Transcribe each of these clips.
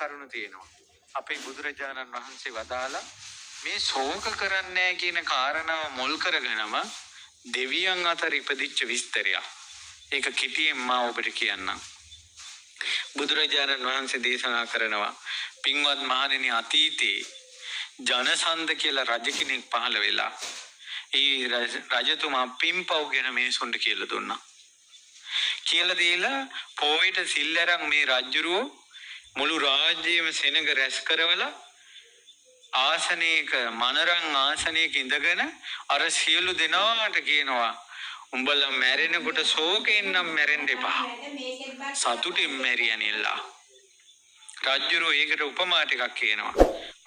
කරුණු තියෙනවා. අපේ බුදුරජාණන් වහන්සේ වදාලා මේ ශෝක කරන්නේ කියන කාරණාව මුල් කරගෙනම දෙවියන් අතර ඉපදිච්ච විස්තරයක්. ඒක කිටියෙන් මා ඔබට කියන්නම්. බුදුරජාණන් වහන්සේ දේශනා කරනවා පින්වත් මහණෙනි අතීතේ ජනසන්ද කියලා රජ කෙනෙක් පහළ වෙලා ඒ රජතුමා පින්පව් ගැන මිනිසුන්ට කියලා දුන්නා. කියලා දීලා පොයට සිල් අරන් මේ රජුරෝ මුළු රාජ්‍යයේම සෙනඟ රැස් කරවලා ආසනයක මනරං ආසනයක ඉඳගෙන අර සියලු දෙනාට කියනවා උඹලා මැරෙනකොට ශෝකයෙන් නම් මැරෙන්න එපා. සතුටින් මැරියනිල්ලා. රජුරෝ ඒකට උපමා ටිකක් කියනවා.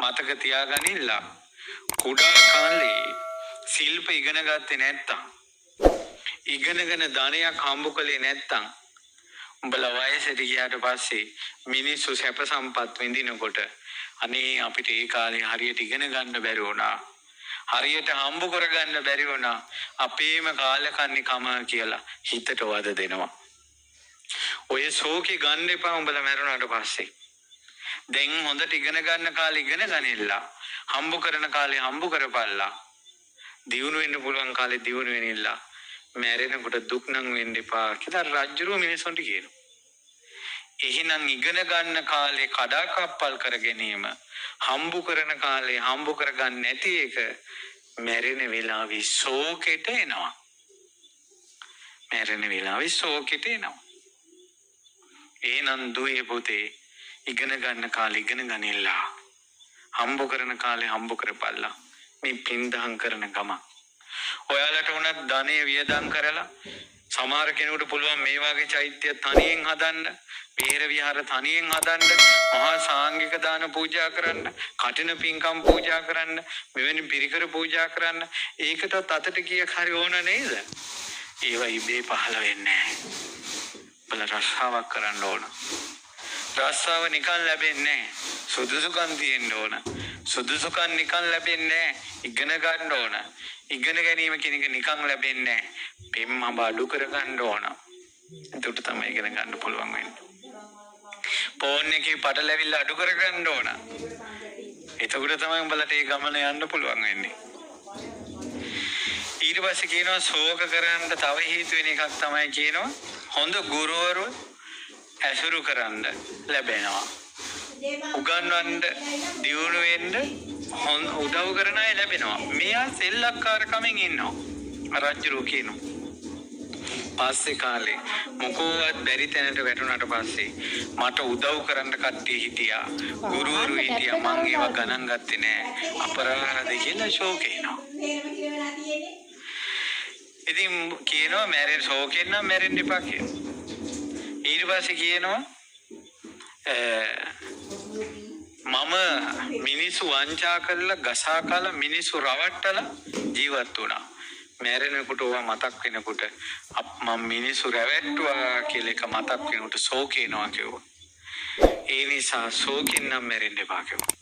මතක තියාගනිල්ලා. කුඩා කාලේ ශිල්ප ඉගෙන ගත්තේ නැත්තම් ඉගෙනගෙන ධනයක් හම්බ කළේ නැත්තම් උඹලා වයසට ගියාට පස්සේ මිනිස්සු සැප සම්පත් විඳිනකොට අනේ අපිට ඒ කාලේ හරියට ඉගෙන ගන්න බැරි වුණා. හරියට හම්බ කරගන්න බැරි වුණා. අපේම කාලකන්ණි කම කියලා හිතට වද දෙනවා. ඔය ශෝකේ ගන්න එපා උඹලා මැරුණාට පස්සේ. දැන් හොඳට ඉගෙන ගන්න කාලේ ඉගෙන ගනිලා. හම්බ කරන කාලේ හම්බ කරපල්ලා. දියුණු වෙන්න පුළුවන් කාලේ දියුණු වෙනිලා. මැරෙනකොට දුක් නම් වෙන්න එපා කියලා රජුරු මිනිසුන්ට කියනවා. එහෙනම් ඉගෙන ගන්න කාලේ කඩාකප්පල් කර ගැනීම හම්බ කරන කාලේ හම්බ කරගන්න නැති එක මැරෙන වෙලාවේ ශෝකෙට එනවා. මැරෙන වෙලාවේ ශෝකෙට එනවා. එහෙනම් දුවේ පුතේ ඉගෙන ගන්න කාලේ ඉගෙන ගනිලා. හම්බ කරන කාලේ හම්බ කරපල්ලා. මේ පින්දහම් කරන ගම. ඔයාලට උනත් ධනෙ වියදම් කරලා සමහර කෙනෙකුට පුළුවන් මේ වගේ චෛත්‍ය තනියෙන් හදන්න, විහෙර විහාර තනියෙන් හදන්න, මහා සාංගික දාන පූජා කරන්න, කටින පින්කම් පූජා කරන්න, මෙවැනි පිරිකර පූජා කරන්න. ඒකටත් අතට කීයක් හරි ඕන නේද? ඒවා ඉබේ පහළ වෙන්නේ නැහැ. බල රස්සාවක් කරන්න ඕන. රස්සාව නිකන් ලැබෙන්නේ නැහැ. සුදුසුකම් තියෙන්න ඕන. සුදුසුකම් නිකන් ලැබෙන්නේ නැහැ. ඉගෙන ගන්න ඕන. ඉගෙන ගැනීම කියන එක නිකන් ලැබෙන්නේ නැහැ. පෙම්ම බඩු කර ගන්න ඕන. එතකොට තමයි ඉගෙන ගන්න පුළුවන් වෙන්නේ. ෆෝන් එකේ පටලැවිල්ල අඩු කර ගන්න ඕන. එතකොට තමයි උඹලට ඒ ගමන යන්න පුළුවන් වෙන්නේ. ඊට පස්සේ කියනවා ශෝක කරන්න තව හේතු වෙන එකක් තමයි කියනවා හොඳ ගුරුවරු ඇසුරු කරන්න ලැබෙනවා. උගන්වන්න දියුණු වෙන්න උදව් කරන අය ලැබෙනවා. මෙයා සෙල්ලක්කාරකමින් ඉන්නවා. රජුරෝ කියනවා. පස්සේ කාලේ මොකෝවත් බැරි තැනට වැටුණාට පස්සේ මට උදව් කරන්න කට්ටිය හිටියා. ගුරුවරු හිටියා. මං ඒවා ගණන් ගත්තේ නෑ. අපරාධ කියලා ශෝකේ එනවා. ඉතින් කියනවා මැරෙන්න ශෝකෙන් නම් මැරෙන්න එපා කියලා. ඊට පස්සේ කියනවා මම මිනිස්සු වංචා කරලා ගසා කලා මිනිස්සු රවට්ටලා ජීවත් වුණා. මැරෙනකොට ඕවා මතක් වෙනකොට මම මිනිස්සු රැවට්ටුවා කියලා එක මතක් වෙනකොට ශෝකේනවා කිව්වා. ඒ නිසා ශෝකෙන් නම් මැරෙන්න එපා කිව්වා.